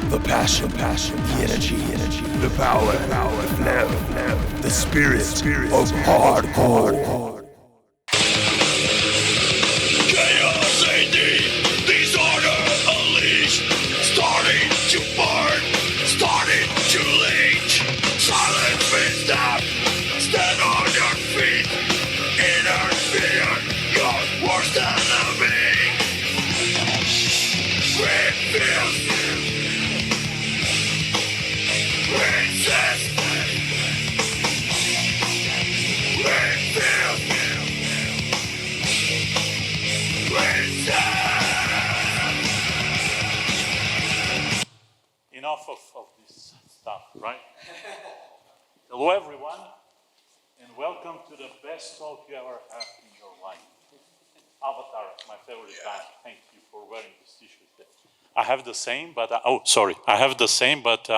The passion, the energy, the power, the spirit of hardcore. Chaos AD, disorder unleashed, starting to burn, starting to leech. Silent fist up, stand on your feet. Inner fear, your worst enemy. Refuse, resist, refuse, resist. Enough of this stuff, right? Hello everyone, and welcome to the best talk you ever had in your life. Avatar, my favorite band. Thank you for wearing this t-shirt. I have the same, but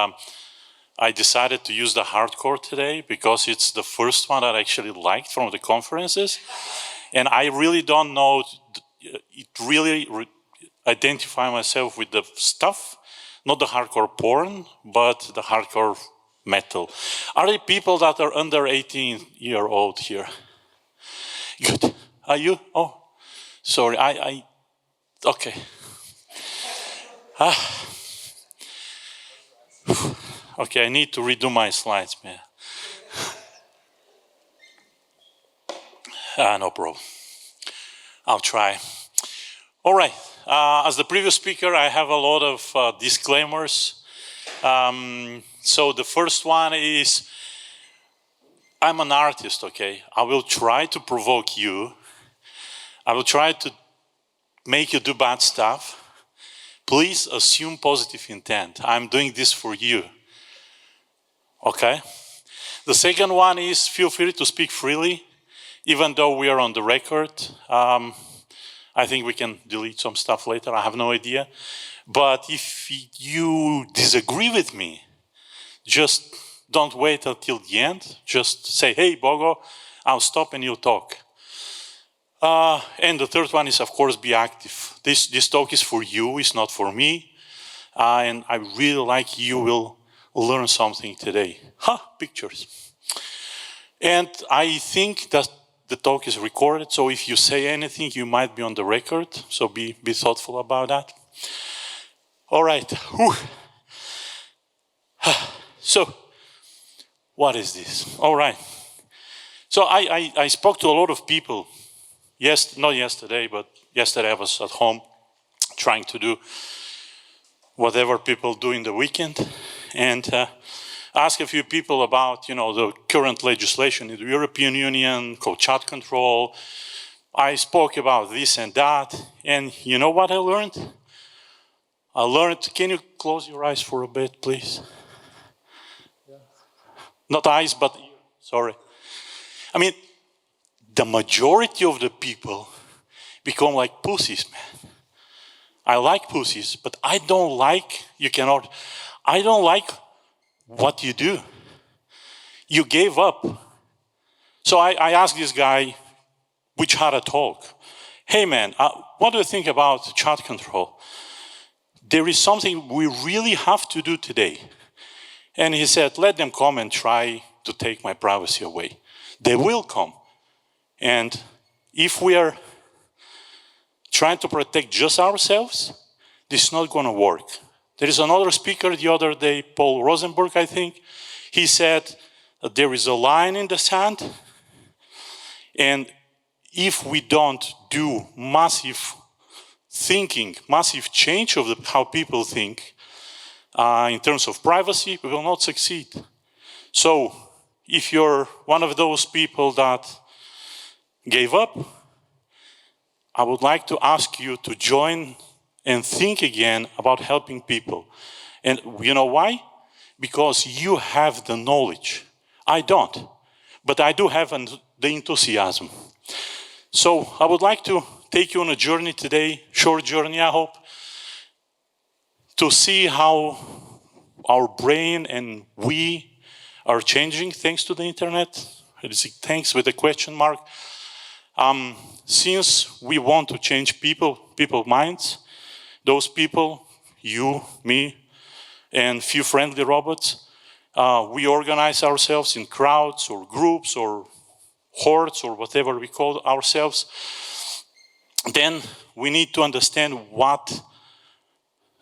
I decided to use the hardcore today because it's the first one that I actually liked from the conferences, and I really don't know. It really identify myself with the stuff, not the hardcore porn, but the hardcore metal. Are there people that are under 18-year-old here? Good. Are you? Oh, sorry. Okay. Okay, I need to redo my slides, man. No problem. I'll try. All right. As the previous speaker, I have a lot of disclaimers. So the first one is, I'm an artist, okay? I will try to provoke you. I will try to make you do bad stuff. Please assume positive intent. I'm doing this for you. Okay? The second one is, feel free to speak freely, even though we are on the record. I think we can delete some stuff later, I have no idea. But if you disagree with me, just don't wait until the end. Just say, hey, Bogo, I'll stop and you'll talk. And the third one is, of course, be active. This talk is for you, it's not for me. And I really like you will learn something today. Pictures. And I think that the talk is recorded, so if you say anything, you might be on the record, so be thoughtful about that. All right. Whew. So, what is this? All right. So I spoke to a lot of people. Yes, not yesterday, but yesterday I was at home trying to do whatever people do in the weekend, and ask a few people about, the current legislation in the European Union, chat control. I spoke about this and that, and you know what I learned? Can you close your eyes for a bit, please? Yeah. Not eyes, but ears, sorry. I mean, the majority of the people become like pussies, man. I like pussies, but I don't like what you do. You gave up. So I asked this guy, which had a talk. Hey man, what do you think about chat control? There is something we really have to do today. And he said, let them come and try to take my privacy away. They will come. And if we are trying to protect just ourselves, this is not going to work. There is another speaker the other day, Paul Rosenberg, I think. He said that there is a line in the sand, and if we don't do massive thinking, massive change of how people think in terms of privacy, we will not succeed. So if you're one of those people that gave up, I would like to ask you to join and think again about helping people. And you know why? Because you have the knowledge. I don't, but I do have the enthusiasm. So I would like to take you on a journey today, short journey I hope, to see how our brain and we are changing thanks to the internet. Thanks with a question mark. Since we want to change people's minds, those people, you, me, and few friendly robots. We organize ourselves in crowds or groups or hordes or whatever we call ourselves. Then we need to understand what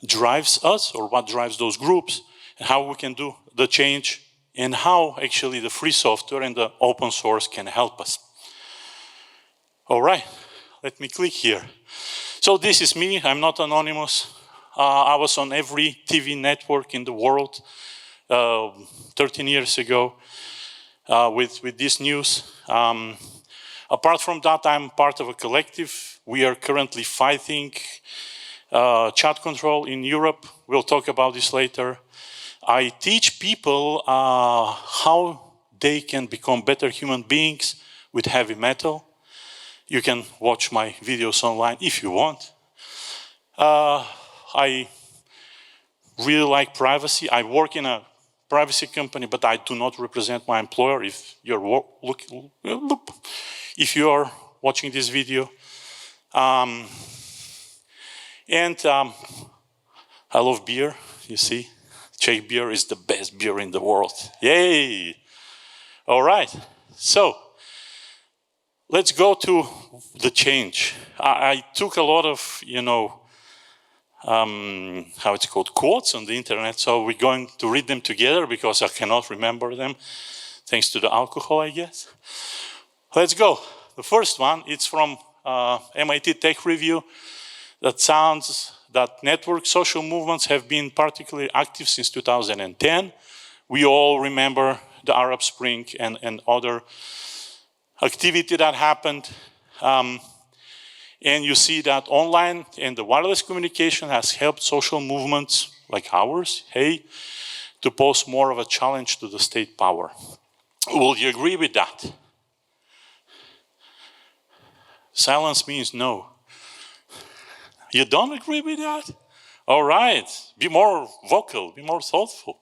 drives us or what drives those groups and how we can do the change and how actually the free software and the open source can help us. All right, let me click here. So this is me, I'm not anonymous. I was on every TV network in the world 13 years ago with this news. Apart from that, I'm part of a collective. We are currently fighting chat control in Europe. We'll talk about this later. I teach people how they can become better human beings with heavy metal. You can watch my videos online if you want. I really like privacy. I work in a privacy company, but I do not represent my employer. If you're if you are watching this video, I love beer. You see, Czech beer is the best beer in the world. Yay! All right, so let's go to the change. I took a lot of, how it's called, quotes on the internet, so we're going to read them together because I cannot remember them, thanks to the alcohol, I guess. Let's go. The first one, it's from MIT Tech Review, that sounds that network social movements have been particularly active since 2010. We all remember the Arab Spring and other activity that happened. And you see that online and the wireless communication has helped social movements like ours, to pose more of a challenge to the state power. Will you agree with that? Silence means no. You don't agree with that? All right, be more vocal, be more thoughtful.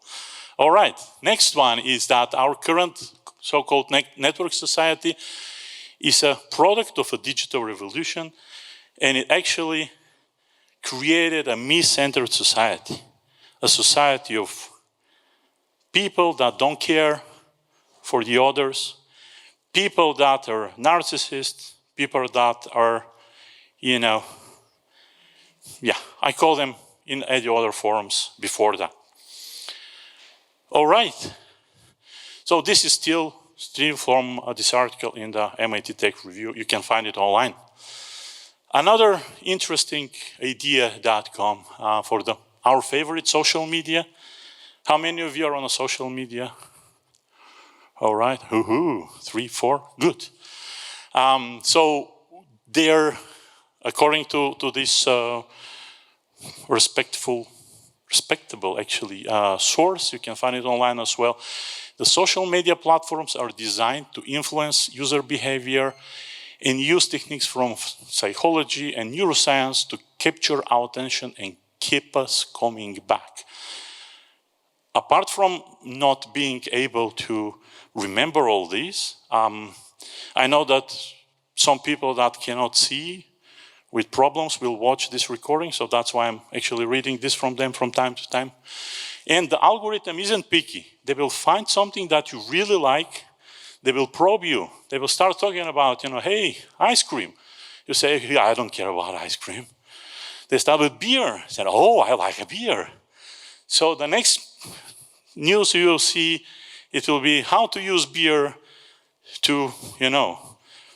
All right, next one is that our current so-called network society is a product of a digital revolution, and it actually created a me-centered society, a society of people that don't care for the others, people that are narcissists, people that are, I call them in any other forms before that. All right, so this is still from this article in the MIT Tech Review. You can find it online. Another interesting idea.com for our favorite social media. How many of you are on a social media? All right, 3, 4, good. So they're, according to this respectable actually source, you can find it online as well. The social media platforms are designed to influence user behavior and use techniques from psychology and neuroscience to capture our attention and keep us coming back. Apart from not being able to remember all these, I know that some people that cannot see with problems will watch this recording, so that's why I'm actually reading this from them from time to time. And the algorithm isn't picky. They will find something that you really like. They will probe you. They will start talking about, hey, ice cream. You say, yeah, I don't care about ice cream. They start with beer. Say, oh, I like a beer. So the next news you will see, it will be how to use beer to,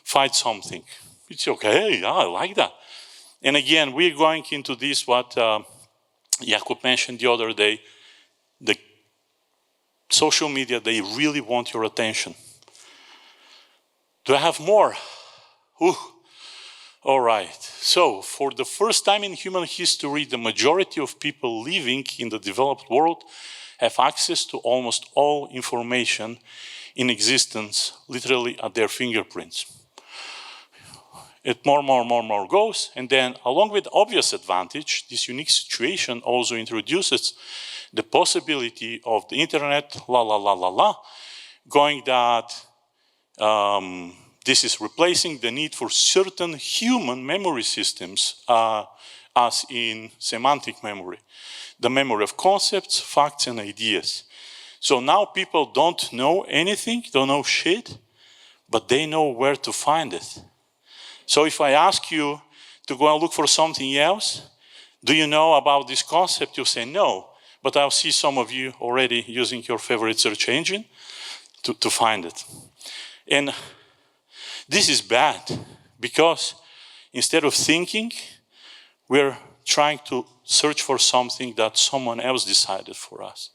fight something. It's okay, yeah, I like that. And again, we're going into this, what Jakub mentioned the other day, the social media, they really want your attention. Do I have more? Ooh. All right, so for the first time in human history, the majority of people living in the developed world have access to almost all information in existence, literally at their fingerprints. It more goes, and then along with obvious advantage, this unique situation also introduces the possibility of the internet, going that this is replacing the need for certain human memory systems as in semantic memory, the memory of concepts, facts, and ideas. So now people don't know anything, don't know shit, but they know where to find it. So if I ask you to go and look for something else, do you know about this concept? You say no, but I'll see some of you already using your favorite search engine to find it. And this is bad, because instead of thinking, we're trying to search for something that someone else decided for us.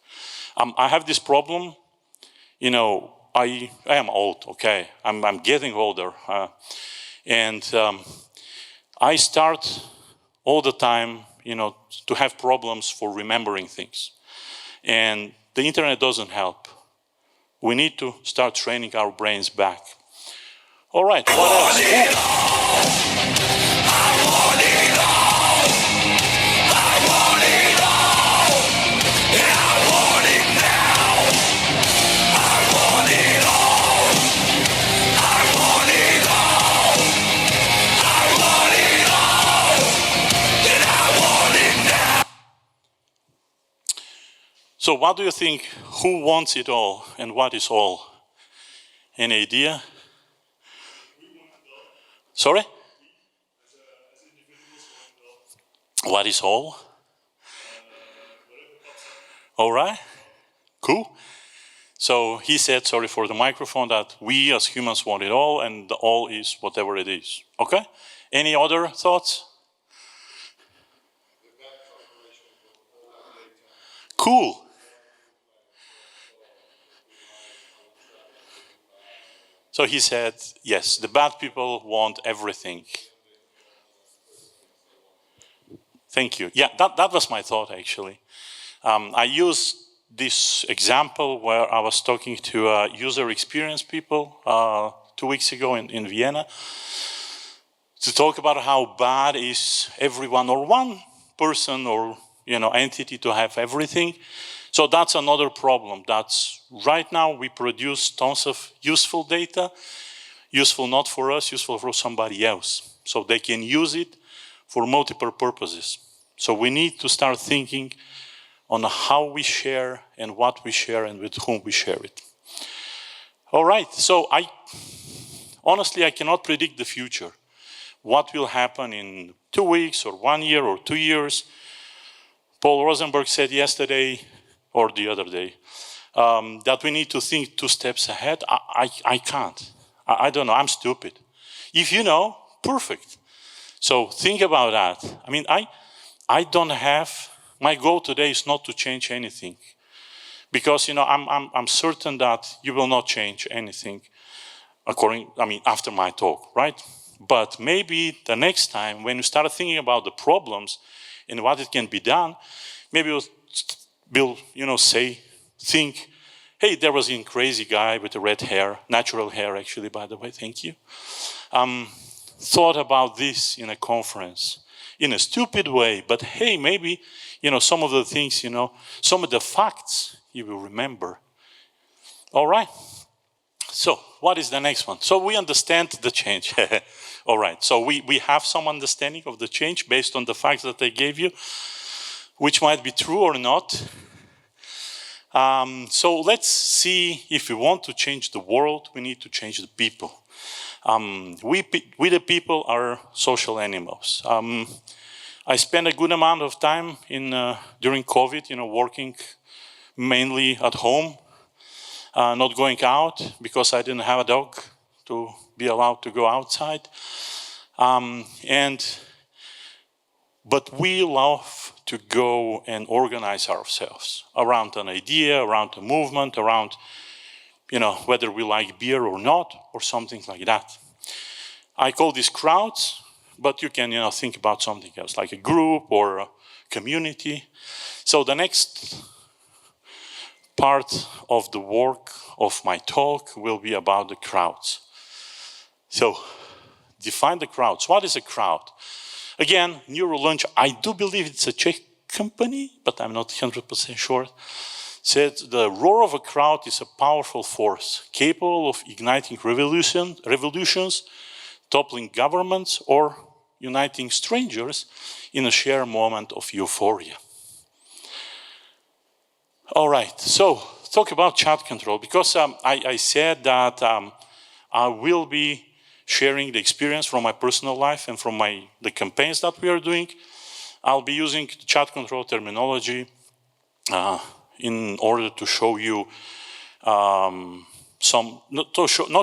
I have this problem, you know, I am old, okay? I'm getting older. I start all the time, you know, to have problems for remembering things. And the internet doesn't help. We need to start training our brains back. All right, what else? So what do you think, who wants it all and what is all? Any idea? Sorry? What is all? All right, cool. So he said, sorry for the microphone, that we as humans want it all and the all is whatever it is. Okay? Any other thoughts? Cool. So he said, yes, the bad people want everything. Thank you. Yeah, that was my thought, actually. I used this example where I was talking to user experience people 2 weeks ago in Vienna to talk about how bad is everyone or one person or, you know, entity to have everything. So that's another problem. That's right now we produce tons of useful data, useful not for us, useful for somebody else. So they can use it for multiple purposes. So we need to start thinking on how we share and what we share and with whom we share it. All right, so honestly, I cannot predict the future. What will happen in 2 weeks or 1 year or 2 years? Paul Rosenberg said yesterday, or the other day, that we need to think 2 steps ahead. I can't. I don't know, I'm stupid. If you know, perfect. So think about that. I mean, I don't have, my goal today is not to change anything. Because, you know, I'm certain that you will not change anything after my talk, right? But maybe the next time when you start thinking about the problems and what it can be done, maybe we'll you know, think, hey, there was a crazy guy with the red hair, natural hair actually, by the way, thank you, thought about this in a conference in a stupid way, but hey, maybe, you know, some of the things, you know, some of the facts you will remember. All right, so what is the next one? So we understand the change. All right, so we have some understanding of the change based on the facts that I gave you, which might be true or not. So let's see, if we want to change the world, we need to change the people. We the people are social animals. I spent a good amount of time during COVID, you know, working mainly at home, not going out because I didn't have a dog to be allowed to go outside. But we love to go and organize ourselves around an idea, around a movement, around, you know, whether we like beer or not, or something like that. I call these crowds, but you can, you know, think about something else, like a group or a community. So the next part of the work of my talk will be about the crowds. So, define the crowds. What is a crowd? Again, Neurolunch, I do believe it's a Czech company, but I'm not 100% sure, said the roar of a crowd is a powerful force, capable of igniting revolutions, toppling governments, or uniting strangers in a shared moment of euphoria. All right, so talk about chat control, because I said that I will be sharing the experience from my personal life and from the campaigns that we are doing. I'll be using chat control terminology in order to show you not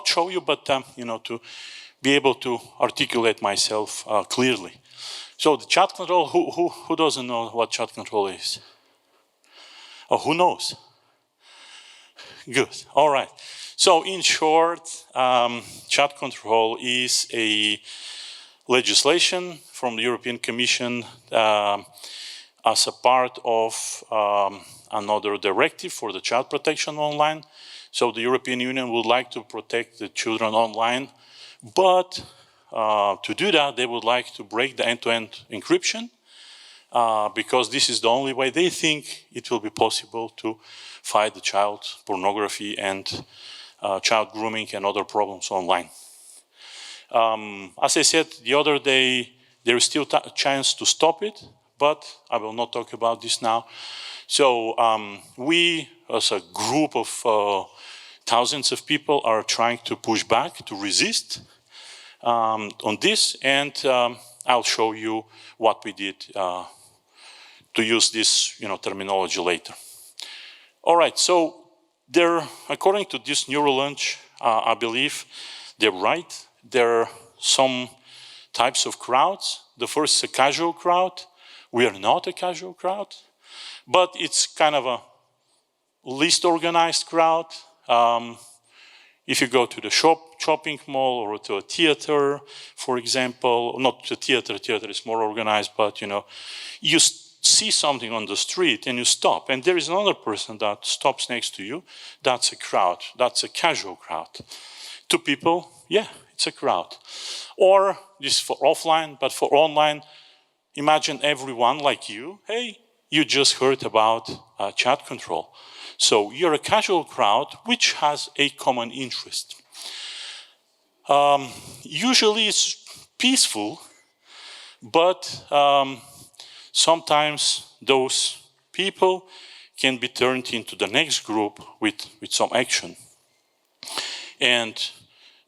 show you, but to be able to articulate myself clearly. So the chat control, who doesn't know what chat control is? Oh, who knows? Good, all right. So in short, chat control is a legislation from the European Commission as a part of another directive for the child protection online. So the European Union would like to protect the children online, but to do that, they would like to break the end-to-end encryption because this is the only way they think it will be possible to fight the child pornography and child grooming and other problems online. As I said the other day, there is still a chance to stop it, but I will not talk about this now. So we, as a group of thousands of people, are trying to push back, to resist on this, and I'll show you what we did to use this terminology later. All right, so according to this Neurolaunch, I believe they're right. There are some types of crowds. The first is a casual crowd. We are not a casual crowd, but it's kind of a least organized crowd. If you go to the shopping mall or to a theater, for example, not to theater is more organized, but you see something on the street and you stop, and there is another person that stops next to you. That's a crowd. That's a casual crowd. Two people, yeah, it's a crowd. Or this is for offline, but for online, imagine everyone like you. Hey, you just heard about chat control. So you're a casual crowd which has a common interest. Usually it's peaceful, but sometimes those people can be turned into the next group with some action. And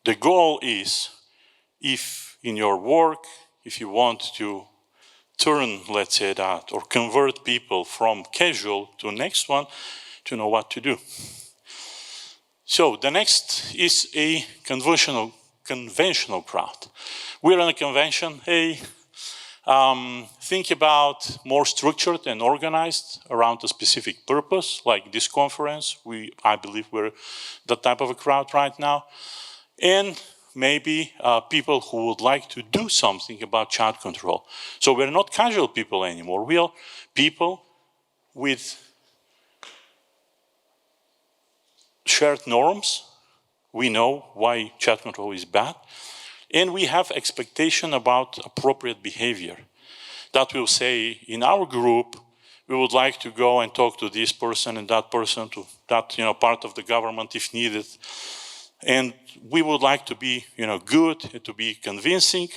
the goal is, if in your work, if you want to turn, let's say that, or convert people from casual to the next one, to know what to do. So the next is a conventional crowd. We're in a convention. Hey, think about more structured and organized around a specific purpose, like this conference. I believe we're that type of a crowd right now. And maybe people who would like to do something about chat control. So we're not casual people anymore. We are people with shared norms. We know why chat control is bad. And we have expectation about appropriate behavior. That will say, in our group, we would like to go and talk to this person and that person, to that part of the government if needed. And we would like to be good, and to be convincing.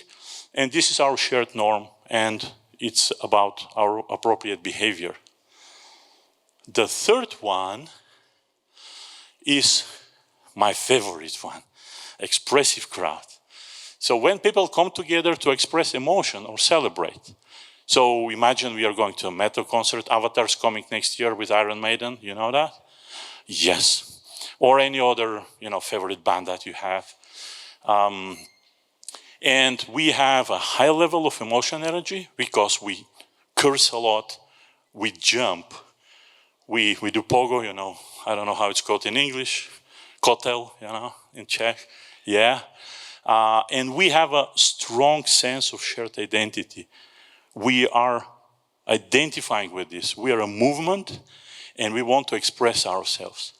And this is our shared norm, and it's about our appropriate behavior. The third one is my favorite one, expressive crowd. So when people come together to express emotion or celebrate. So imagine we are going to a metal concert. Avatar's coming next year with Iron Maiden. You know that? Yes. Or any other favorite band that you have. And we have a high level of emotion energy because we curse a lot, we jump, we do Bogo, I don't know how it's called in English, kotel, in Czech, yeah. And we have a strong sense of shared identity. We are identifying with this. We are a movement, and we want to express ourselves.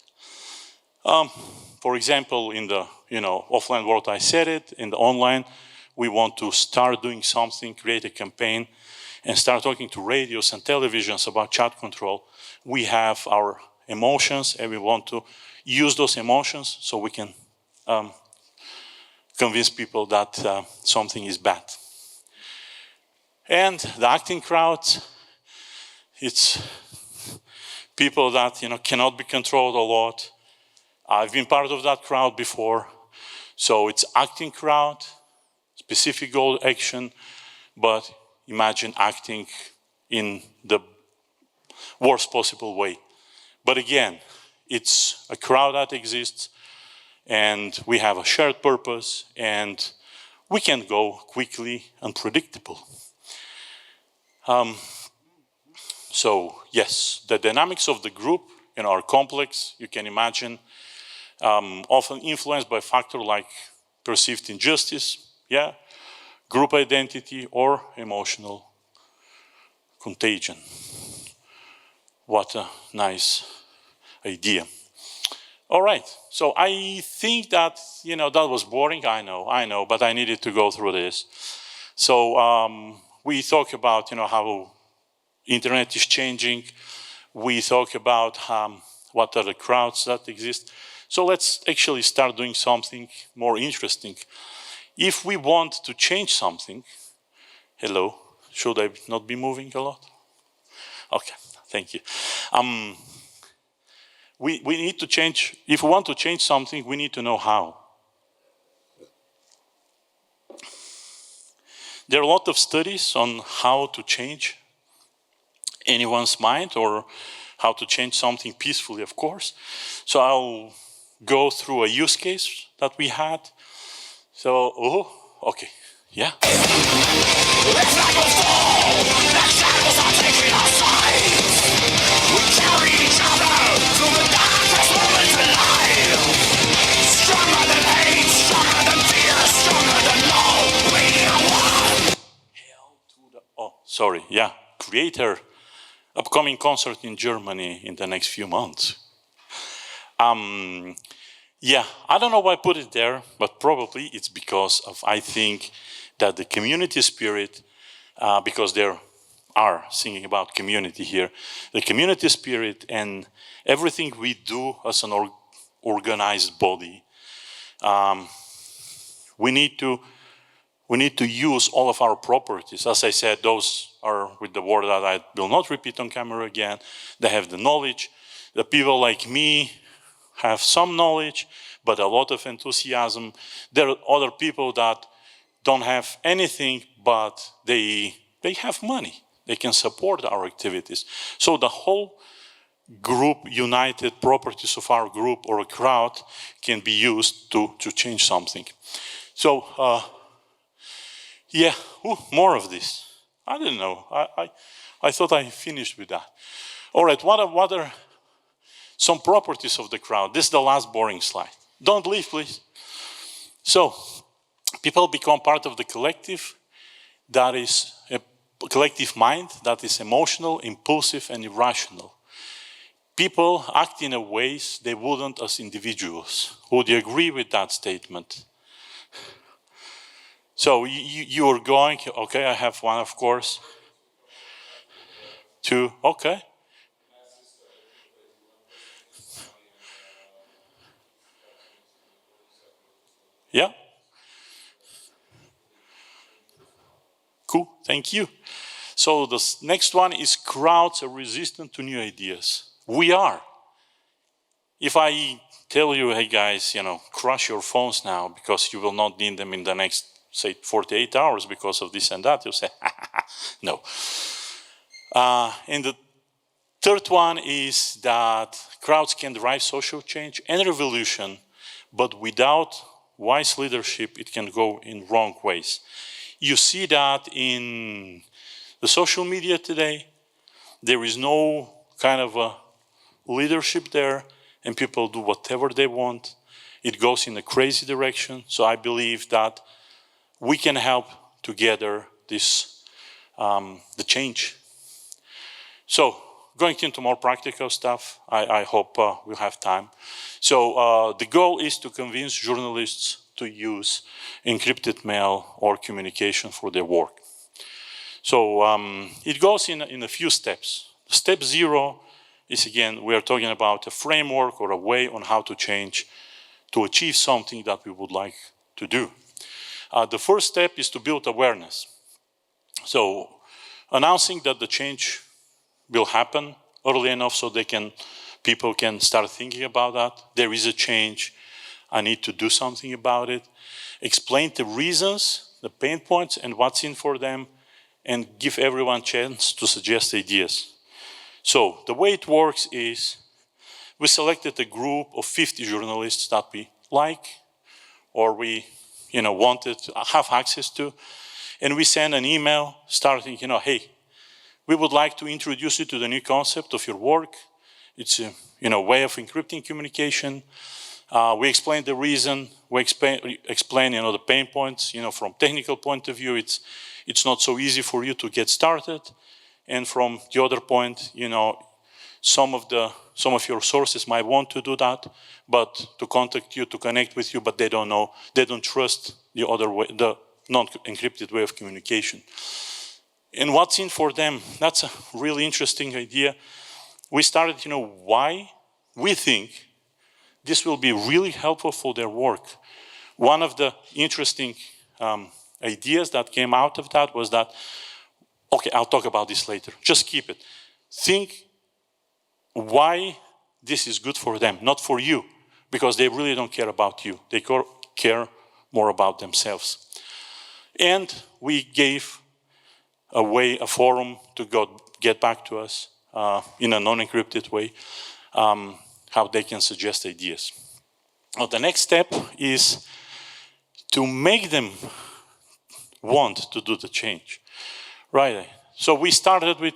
For example, in the offline world, I said it. In the online, we want to start doing something, create a campaign, and start talking to radios and televisions about chat control. We have our emotions, and we want to use those emotions so we can convince people that something is bad. And the acting crowd, it's people that cannot be controlled a lot. I've been part of that crowd before. So it's acting crowd, specific goal action, but imagine acting in the worst possible way. But again, it's a crowd that exists, and we have a shared purpose, and we can go quickly and predictable. So yes, the dynamics of the group are complex, you can imagine, often influenced by factors like perceived injustice, group identity, or emotional contagion. What a nice idea. All right, so I think that, that was boring, I know, but I needed to go through this. So we talk about, how internet is changing. We talk about what are the crowds that exist. So let's actually start doing something more interesting. If we want to change something, hello, should I not be moving a lot? Okay, thank you. We need to change, if we want to change something, we need to know how. There are a lot of studies on how to change anyone's mind or how to change something peacefully, of course. So I'll go through a use case that we had. So, okay, yeah. It's like a fall, the shadows are taking our sides. We carry each other through the darkest moments in life. Stronger than hate, stronger than fear, stronger than love. We are one. Hell to the... Oh, sorry, yeah. Creator, upcoming concert in Germany in the next few months. Yeah, I don't know why I put it there, but probably it's because of, I think, that the community spirit, because there are singing about community here, the community spirit and everything we do as an organized body, we need to use all of our properties. As I said, those are with the word that I will not repeat on camera again. They have the knowledge. The people like me have some knowledge, but a lot of enthusiasm. There are other people that don't have anything, but they have money. They can support our activities. So the whole group, united properties of our group or a crowd can be used to change something. So, yeah, more of this. I don't know. I thought I finished with that. All right, what are some properties of the crowd? This is the last boring slide. Don't leave, please. So, people become part of the collective that is a collective mind that is emotional, impulsive, and irrational. People act in a ways they wouldn't as individuals. Would you agree with that statement? So you are going, okay, I have one, of course. Two, okay. Yeah. Cool, thank you. So the next one is crowds are resistant to new ideas. We are. If I tell you, hey guys, crush your phones now because you will not need them in the next, say, 48 hours because of this and that, you'll say, no. And the third one is that crowds can drive social change and revolution, but without wise leadership, it can go in wrong ways. You see that in the social media today. There is no kind of a leadership there, and people do whatever they want. It goes in a crazy direction. So I believe that we can help together this, the change. So going into more practical stuff, I hope we'll have time. So the goal is to convince journalists to use encrypted mail or communication for their work. So it goes in a few steps. Step 0 is, again, we are talking about a framework or a way on how to change to achieve something that we would like to do. The first step is to build awareness. So announcing that the change will happen early enough so people can start thinking about that. There is a change. I need to do something about it. Explain the reasons, the pain points, and what's in for them, and give everyone a chance to suggest ideas. So the way it works is we selected a group of 50 journalists that we like or we wanted to have access to, and we send an email starting, hey, we would like to introduce you to the new concept of your work. It's a way of encrypting communication. We explain the reason. We explain the pain points. From technical point of view, it's not so easy for you to get started. And from the other point, some of your sources might want to do that, but to contact you, to connect with you, but they don't know, they don't trust the other way, the non-encrypted way of communication. And what's in for them? That's a really interesting idea. We started, why we think this will be really helpful for their work. One of the interesting ideas that came out of that was that, okay, I'll talk about this later. Just keep it. Think why this is good for them, not for you, because they really don't care about you. They care more about themselves. And we gave a forum to get back to us in a non-encrypted way, how they can suggest ideas. Now, the next step is to make them want to do the change, right? So we started with,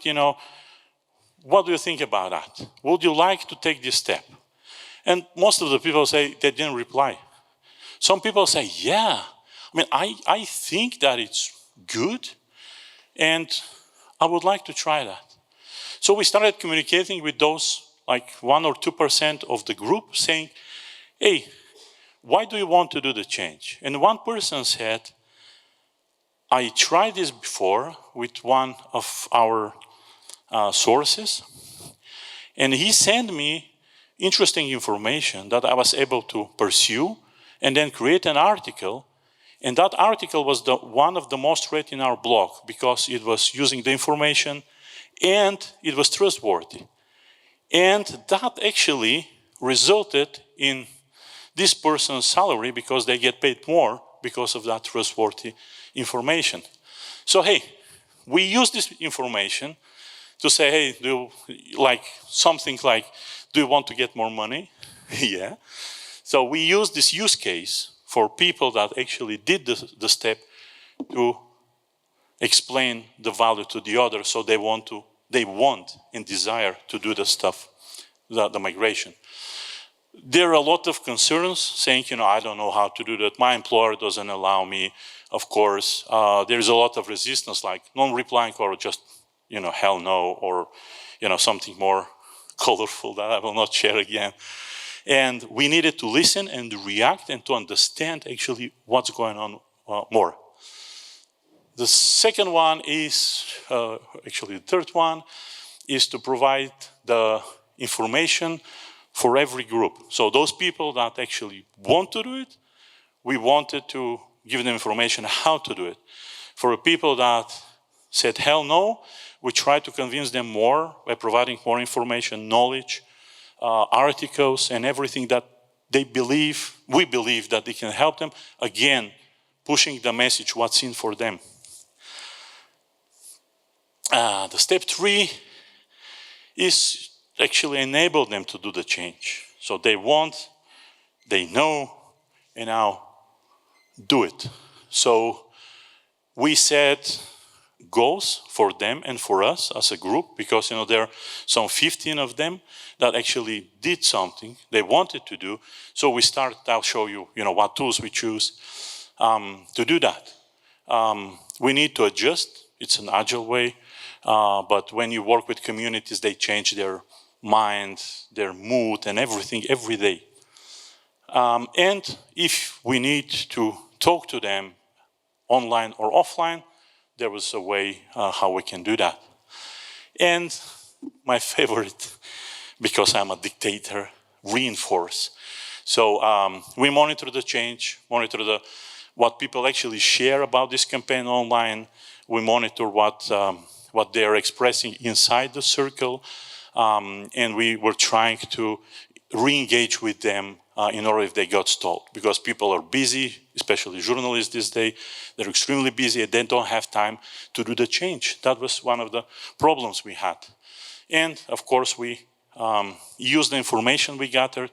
what do you think about that? Would you like to take this step? And most of the people say they didn't reply. Some people say, yeah, I think that it's good, and I would like to try that. So we started communicating with those, like 1 or 2% of the group, saying, hey, why do you want to do the change? And one person said, I tried this before with one of our sources, and he sent me interesting information that I was able to pursue and then create an article. And that article was one of the most read in our blog because it was using the information and it was trustworthy. And that actually resulted in this person's salary because they get paid more because of that trustworthy information. So, hey, we use this information to say, hey, do you want to get more money? Yeah. So we use this use case for people that actually did the step to explain the value to the other, so they want and desire to do the stuff, the migration. There are a lot of concerns saying, I don't know how to do that. My employer doesn't allow me. Of course, there's a lot of resistance, like non-replying or just, hell no, or, something more colorful that I will not share again. And we needed to listen and react and to understand actually what's going on more. The second one is, actually the third one, is to provide the information for every group. So those people that actually want to do it, we wanted to give them information how to do it. For the people that said hell no, we tried to convince them more by providing more information, knowledge, articles, and everything that we believe that they can help them. Again, pushing the message, what's in for them. The step 3 is actually enable them to do the change. So they want, they know, and now do it. So we set goals for them and for us as a group, because there are some 15 of them that actually did something they wanted to do. So we started, I'll show you, what tools we choose to do that. We need to adjust. It's an agile way, but when you work with communities, they change their mind, their mood, and everything every day. And if we need to talk to them online or offline, there was a way how we can do that. And my favorite, because I'm a dictator, reinforce. So we monitor the change, monitor what people actually share about this campaign online. We monitor what they are expressing inside the circle, and we were trying to re-engage with them in order if they got stalled, because people are busy, especially journalists these days. They're extremely busy and they don't have time to do the change. That was one of the problems we had. And of course, we used the information we gathered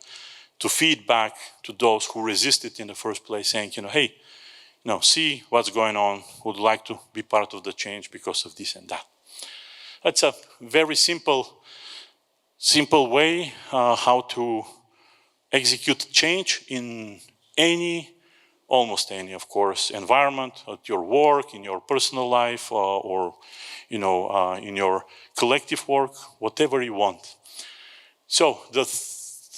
to feed back to those who resisted in the first place, saying, hey, see what's going on, would like to be part of the change because of this and that. That's a very simple way how to execute change in almost any, of course, environment, at your work, in your personal life, or in your collective work, whatever you want. So the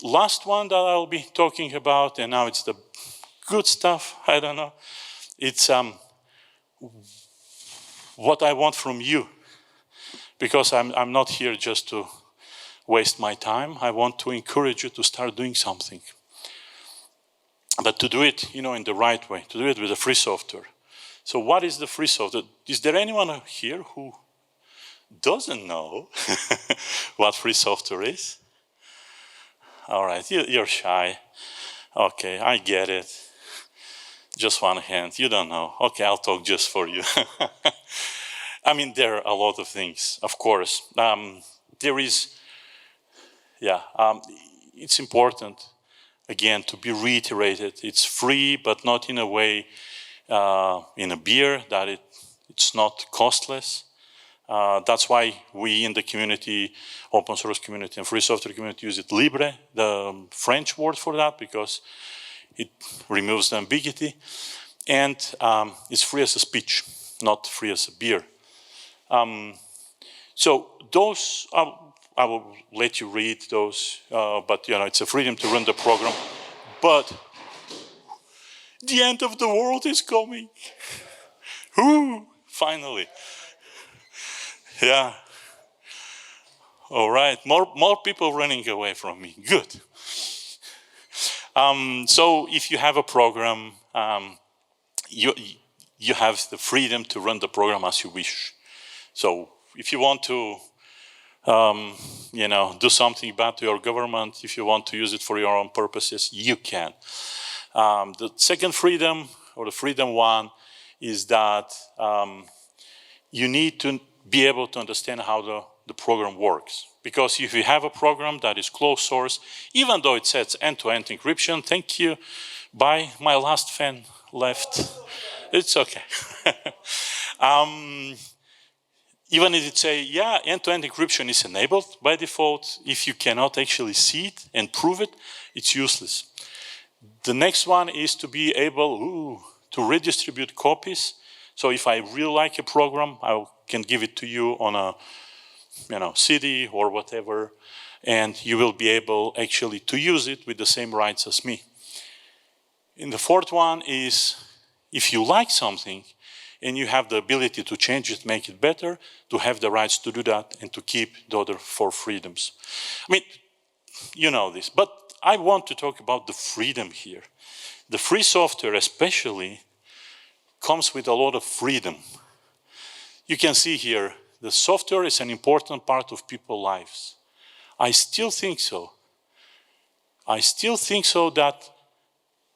last one that I'll be talking about, and now it's the good stuff, I don't know, it's what I want from you, because I'm not here just to waste my time. I want to encourage you to start doing something. But to do it, in the right way, to do it with the free software. So what is the free software? Is there anyone here who doesn't know what free software is? All right, you're shy. Okay, I get it. Just one hand, you don't know. Okay, I'll talk just for you. I mean, there are a lot of things, of course. There is, it's important, again, to be reiterated. It's free, but not in a way, in a beer, that it's not costless. That's why we in the community, open source community and free software community, use it libre, the French word for that, because it removes the ambiguity. And it's free as a speech, not free as a beer. So those, I will let you read those, but it's a freedom to run the program. But the end of the world is coming. Ooh, finally. Yeah. All right, more people running away from me. Good. So if you have a program, you have the freedom to run the program as you wish. So if you want to, do something bad to your government, if you want to use it for your own purposes, you can. The second freedom, or the freedom one, is that you need to be able to understand how the program works. Because if you have a program that is closed source, even though it says end-to-end encryption, thank you, bye, my last fan left. It's okay. Even if it say, end-to-end encryption is enabled by default, if you cannot actually see it and prove it, it's useless. The next one is to be able to redistribute copies. So if I really like a program, I can give it to you on a CD or whatever, and you will be able actually to use it with the same rights as me. And the fourth one is, if you like something and you have the ability to change it, make it better, to have the rights to do that and to keep the other four freedoms. I mean, you know this, but I want to talk about the freedom here. The free software especially comes with a lot of freedom. You can see here, the software is an important part of people's lives. I still think so. I still think so that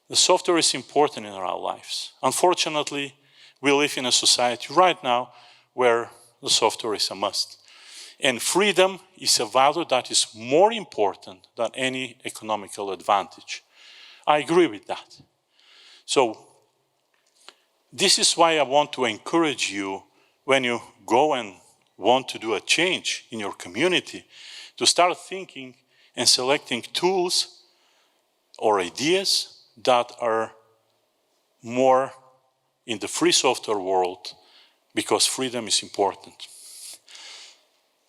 the software is important in our lives. Unfortunately, we live in a society right now where the software is a must. And freedom is a value that is more important than any economical advantage. I agree with that. So, this is why I want to encourage you, when you go and want to do a change in your community, to start thinking and selecting tools or ideas that are more in the free software world, because freedom is important.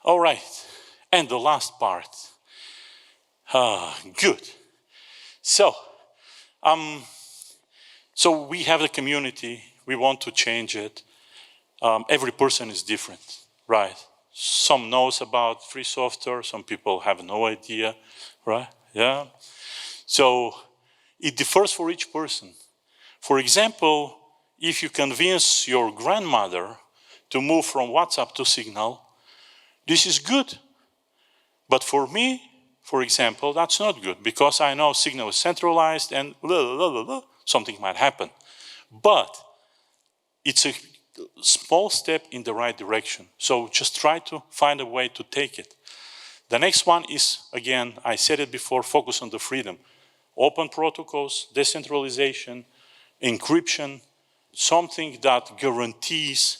All right, and the last part. Good. So we have the community, we want to change it. Every person is different, right? Some knows about free software, some people have no idea, right? Yeah. So it differs for each person. For example, if you convince your grandmother to move from WhatsApp to Signal, this is good. But for me, for example, that's not good because I know Signal is centralized and something might happen. But it's a small step in the right direction. So just try to find a way to take it. The next one is, again, I said it before, focus on the freedom. Open protocols, decentralization, encryption, something that guarantees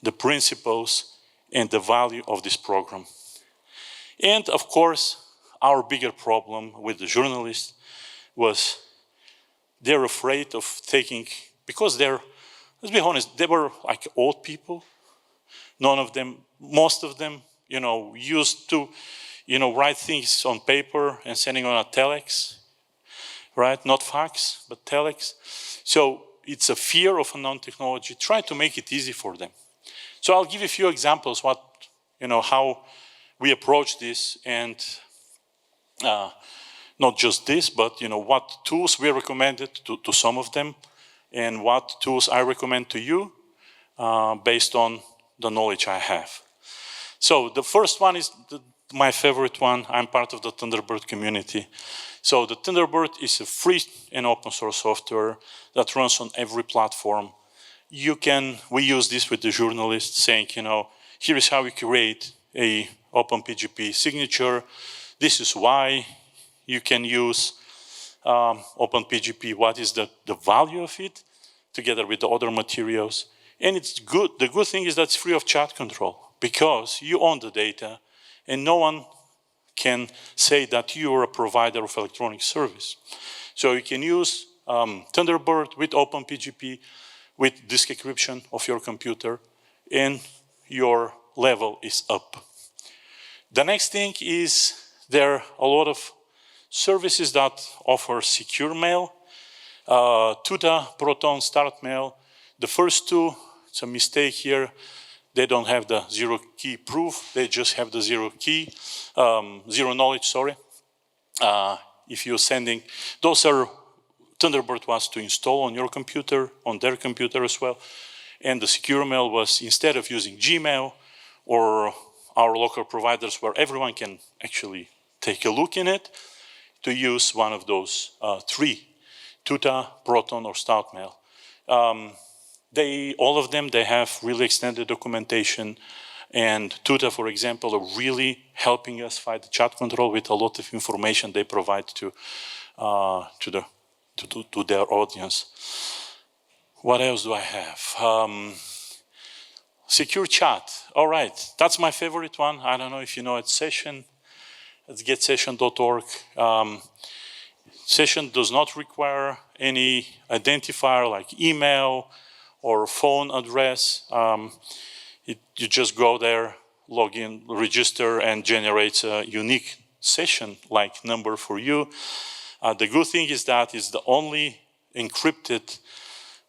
the principles and the value of this program. And of course, our bigger problem with the journalists was they're afraid of taking, because they're, let's be honest, they were like old people. None of them, most of them, used to, write things on paper and sending on a telex, right? Not fax, but telex. So it's a fear of unknown technology. Try to make it easy for them. So I'll give you a few examples how we approach this, and not just this, but what tools we recommended to some of them, and what tools I recommend to you based on the knowledge I have. So the first one is my favorite one. I'm part of the Thunderbird community. So the Thunderbird is a free and open source software that runs on every platform. We use this with the journalists saying, here is how we create a OpenPGP signature. This is why you can use OpenPGP. What is the value of it, together with the other materials. And it's good. The good thing is that it's free of chat control because you own the data and no one can say that you are a provider of electronic service. So you can use Thunderbird with OpenPGP, with disk encryption of your computer, and your level is up. The next thing is there are a lot of services that offer secure mail, Tuta, Proton, Start Mail. The first two, it's a mistake here. They don't have the zero key proof. They just have the zero knowledge, sorry. If you're sending, those are, Thunderbird was to install on your computer, on their computer as well. And the secure mail was, instead of using Gmail or our local providers where everyone can actually take a look in it, to use one of those three, Tuta, Proton, or Start Mail. All of them, they have really extended documentation, and Tuta, for example, are really helping us fight the chat control with a lot of information they provide to their audience. What else do I have? Secure chat. All right, that's my favorite one. I don't know if you know it. Session. It's getsession.org. Session does not require any identifier like email or phone address. You just go there, log in, register, and generates a unique session-like number for you. The good thing is that it's the only encrypted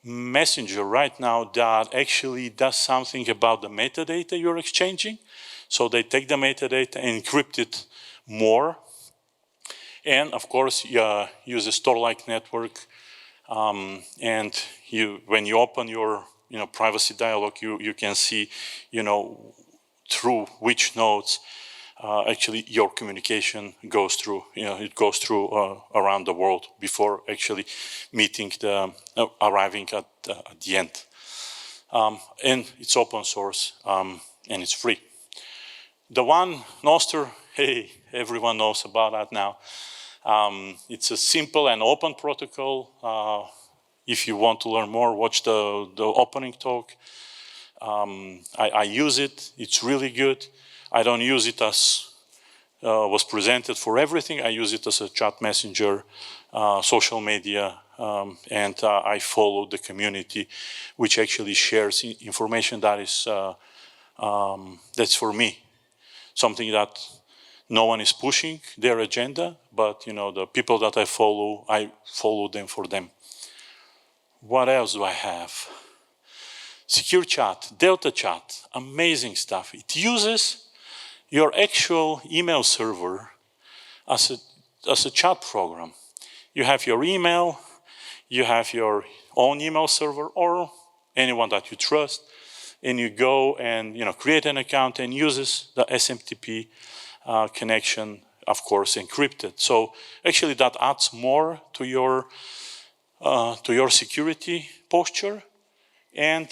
messenger right now that actually does something about the metadata you're exchanging. So they take the metadata and encrypt it more. And of course, you use a store-like network. And when you open your privacy dialog, you can see through which nodes actually your communication goes through. It goes through around the world before actually meeting arriving at the end. And it's open source and it's free. The one Nostr, hey, everyone knows about that now. It's a simple and open protocol. If you want to learn more, watch the opening talk. I use it. It's really good. I don't use it as was presented for everything. I use it as a chat messenger, social media, and I follow the community, which actually shares information that is that's for me, something that no one is pushing their agenda, but the people that I follow them for them. What else do I have? Secure chat, Delta chat, amazing stuff. It uses your actual email server as a chat program. You have your email, you have your own email server or anyone that you trust, and you go and create an account and uses the SMTP connection, of course, encrypted. So actually, that adds more to your security posture, and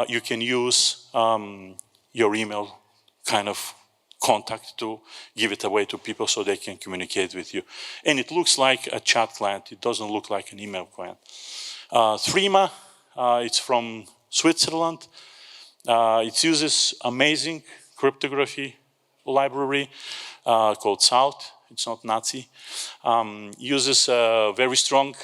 you can use your email kind of contact to give it away to people so they can communicate with you. And it looks like a chat client. It doesn't look like an email client. Threema, it's from Switzerland. It uses amazing cryptography library called SALT. It's not Nazi. Uses a very strong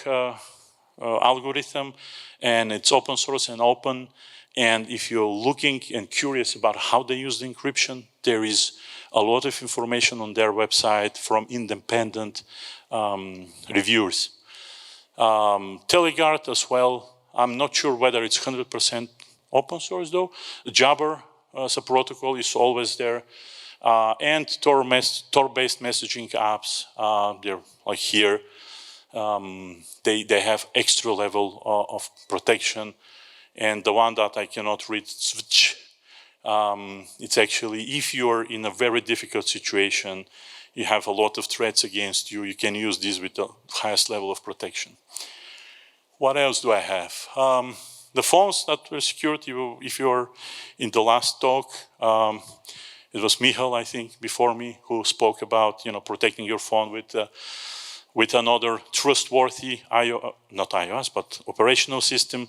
algorithm, and it's open source and open. And if you're looking and curious about how they use the encryption, there is a lot of information on their website from independent reviewers. Teleguard as well. I'm not sure whether it's 100% open source though. Jabber as a protocol is always there. And Tor-based messaging apps, they're like here. They have extra level of protection. And the one that I cannot read, switch, it's actually, if you're in a very difficult situation, you have a lot of threats against you, you can use this with the highest level of protection. What else do I have? The phones that were secured, if you're in the last talk, it was Michal, I think, before me, who spoke about protecting your phone with another trustworthy not iOS, but operational system.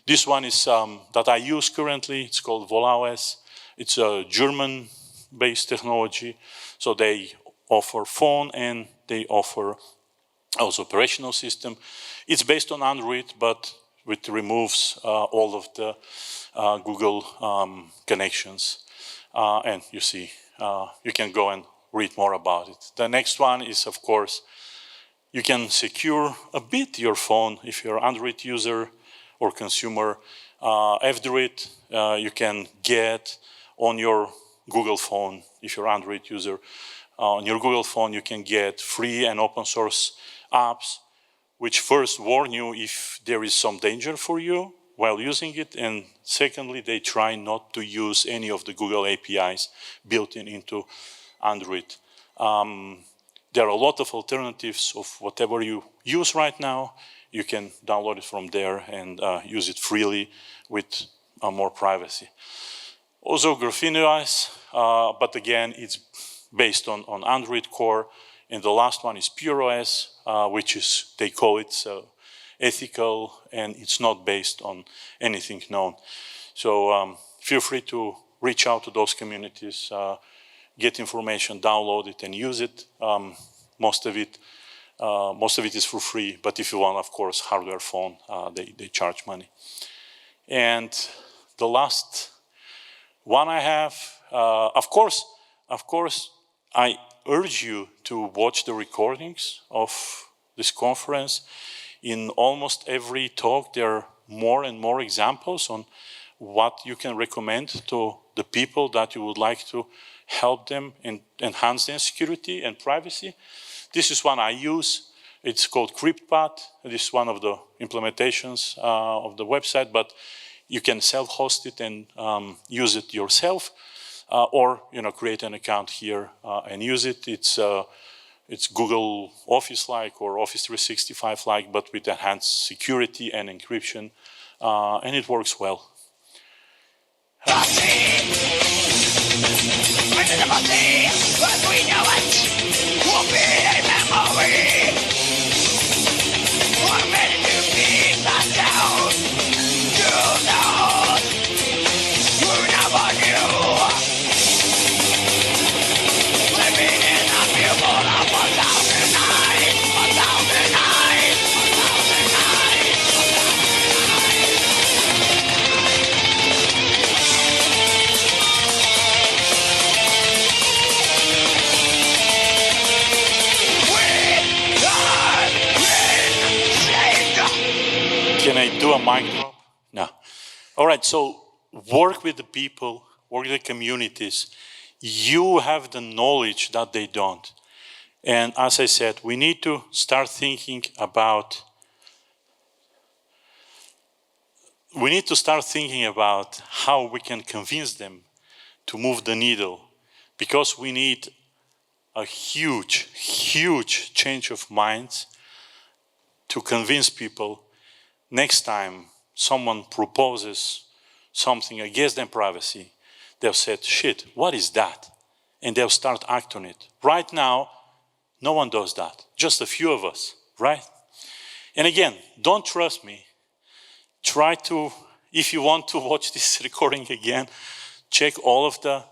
This one is that I use currently. It's called VolaOS. It's a German-based technology. So they offer phone and they offer also operational system. It's based on Android, but it removes all of the Google connections. And you see, you can go and read more about it. The next one is, of course, you can secure a bit your phone if you're an Android user or consumer. F-Droid, you can get on your Google phone, if you're an Android user. On your Google phone, you can get free and open source apps, which first warn you if there is some danger for you while using it. And secondly, they try not to use any of the Google APIs built into Android. There are a lot of alternatives of whatever you use right now. You can download it from there and use it freely with more privacy. Also GrapheneOS, but again, it's based on Android core. And the last one is PureOS, which is, they call it ethical, and it's not based on anything known. So feel free to reach out to those communities, get information, download it, and use it. Most of it is for free, but if you want, of course, hardware phone, they charge money. And the last one I have, of course, I urge you to watch the recordings of this conference. In almost every talk, there are more and more examples on what you can recommend to the people that you would like to help them and enhance their security and privacy. This is one I use. It's called CryptPath. This is one of the implementations of the website, but you can self-host it and use it yourself, or create an account here and use it. It's Google Office-like or Office 365-like, but with enhanced security and encryption, and it works well. But we know it will be a memory. We're ready to be passed down. Do not. We're never new. Living in a fearful of 1,000 nights. 1,000 nights. 1,000 nights. 1,000 nights. Can I do a mic drop? No. All right, so work with the people, work with the communities. You have the knowledge that they don't. And as I said, we need to start thinking about we need to start thinking about how we can convince them to move the needle, because we need a huge, huge change of minds to convince people next time someone proposes something against their privacy, they'll say, shit, what is that? And they'll start acting on it. Right now, no one does that, just a few of us, right? And again, don't trust me. Try to, if you want to watch this recording again, check all of the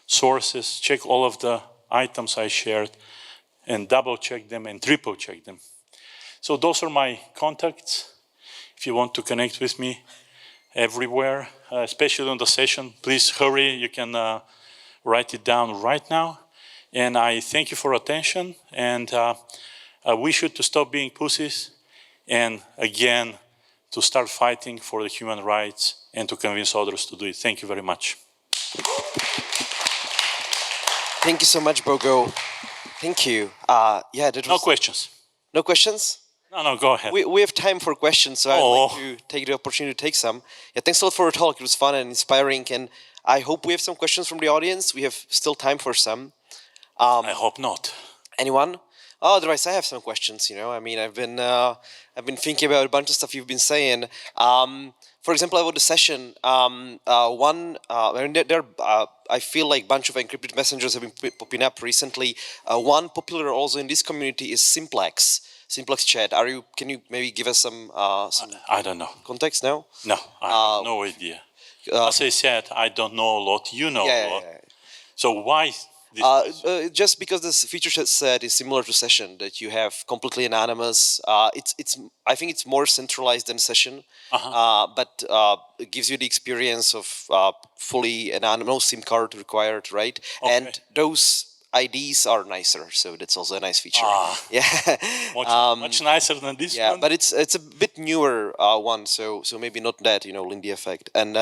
sources, check all of the items I shared, and double check them and triple check them. So those are my contacts. If you want to connect with me everywhere, especially on the session, please hurry. You can write it down right now. And I thank you for attention. And I wish you to stop being pussies and again, to start fighting for the human rights and to convince others to do it. Thank you very much. Thank you so much, Bogo. Thank you. Yeah, that was... No questions. No questions? No, go ahead. We have time for questions, so I'd like to take the opportunity to take some. Yeah, thanks a lot for your talk. It was fun and inspiring, and I hope we have some questions from the audience. We have still time for some. I hope not. Anyone? Oh, otherwise, I have some questions. You know, I mean, I've been thinking about a bunch of stuff you've been saying. For example, about the session, I feel like a bunch of encrypted messengers have been popping up recently. One popular also in this community is Simplex chat. Can you maybe give us some I don't know. Context now? No, I have no idea. As I said, I don't know a lot. You know a lot. Yeah. So why? Just because this feature set is similar to session, that you have completely anonymous. I think it's more centralized than session, but it gives you the experience of fully anonymous, no SIM card required, right? Okay. And those IDs are nicer, so that's also a nice feature. Yeah, much nicer than this one. Yeah, but it's a bit newer one, so maybe not that Lindy effect. And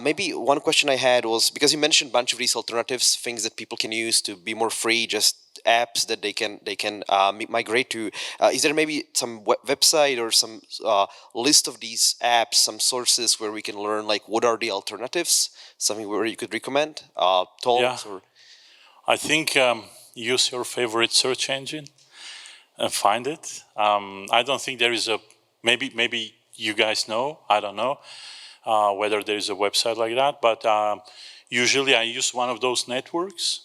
maybe one question I had was, because you mentioned a bunch of these alternatives, things that people can use to be more free, just apps that they can migrate to. Is there maybe some website or some list of these apps, some sources where we can learn like what are the alternatives? Something where you could recommend talks or. I think use your favorite search engine and find it. I don't think there is a, maybe you guys know, I don't know whether there is a website like that, but usually I use one of those networks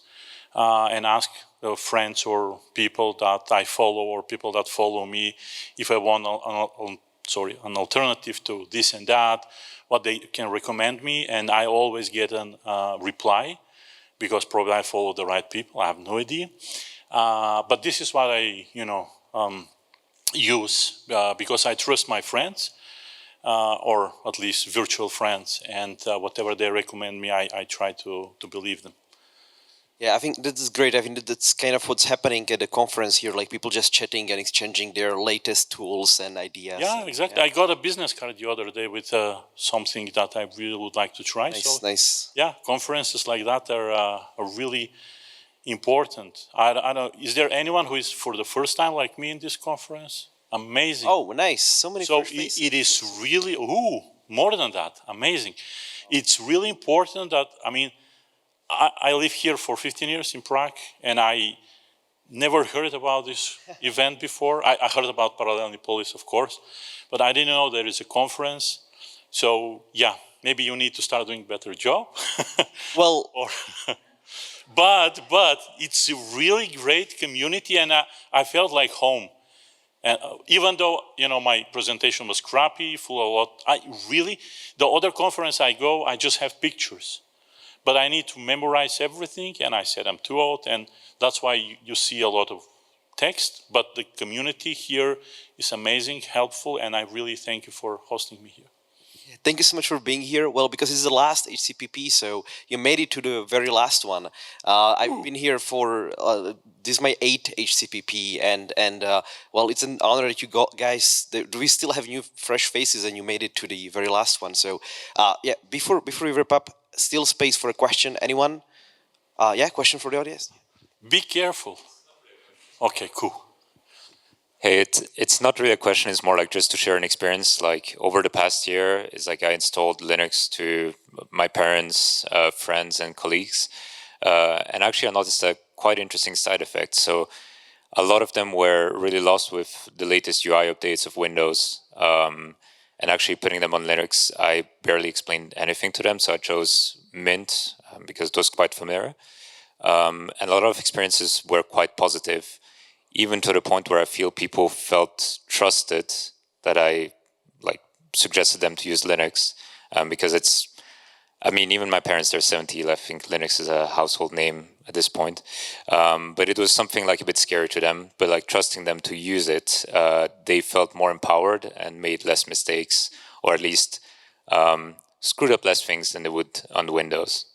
and ask friends or people that I follow or people that follow me if I want an alternative to this and that, what they can recommend me, and I always get a reply. Because probably I follow the right people, I have no idea. But this is what I, use because I trust my friends, or at least virtual friends, and whatever they recommend me, I try to believe them. Yeah, I think this is great. I think that's kind of what's happening at the conference here, like people just chatting and exchanging their latest tools and ideas. Yeah, exactly. Yeah. I got a business card the other day with something that I really would like to try. Nice. Yeah, conferences like that are really important. I don't. Is there anyone who is for the first time like me in this conference? Amazing. Oh, nice. So many. So it is really more than that. Amazing. It's really important that I live here for 15 years in Prague, and I never heard about this event before. I heard about Parallelní Polis, of course, but I didn't know there is a conference. So, yeah, maybe you need to start doing a better job. Well, but it's a really great community, and I felt like home. And even though, my presentation was crappy, full of a lot, the other conference I go, I just have pictures. But I need to memorize everything, and I said I'm too old, and that's why you see a lot of text. But the community here is amazing, helpful, and I really thank you for hosting me here. Thank you so much for being here. Well, because this is the last HCPP, so you made it to the very last one. I've been here for, this is my 8th HCPP, and well, it's an honor that you guys, we still have new fresh faces, and you made it to the very last one. So, yeah, before we wrap up, still space for a question. Anyone? Question for the audience? Be careful. Okay, cool. Hey, it's not really a question. It's more like just to share an experience. Like over the past year, it's like I installed Linux to my parents, friends, and colleagues, and actually I noticed a quite interesting side effect. So a lot of them were really lost with the latest UI updates of Windows, and actually putting them on Linux, I barely explained anything to them. So I chose Mint because it was quite familiar, and a lot of experiences were quite positive, even to the point where I feel people felt trusted that I like suggested them to use Linux, because it's, I mean, even my parents, they're 70, I think Linux is a household name at this point. But it was something like a bit scary to them, but like trusting them to use it, they felt more empowered and made less mistakes, or at least screwed up less things than they would on Windows.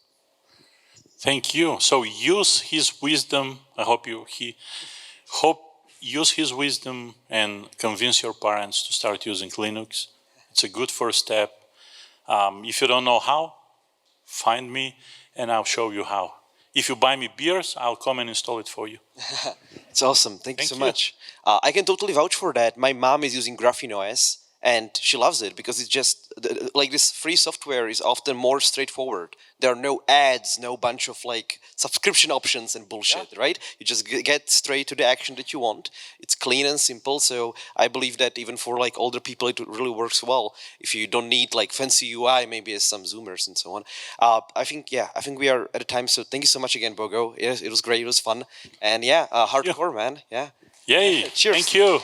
Thank you. So use his wisdom. I hope use his wisdom and convince your parents to start using Linux. It's a good first step. If you don't know how, find me and I'll show you how. If you buy me beers, I'll come and install it for you. It's awesome. Thank you so much. I can totally vouch for that. My mom is using Graphene OS and she loves it because it's just like this free software is often more straightforward. There are no ads, no bunch of like subscription options and bullshit, right? You just get straight to the action that you want. It's clean and simple. So I believe that even for like older people, it really works well. If you don't need like fancy UI, maybe as some Zoomers and so on. I think we are at a time. So thank you so much again, Bogo. It was great. It was fun. And hardcore, man. Yeah. Yay. Cheers. Thank you.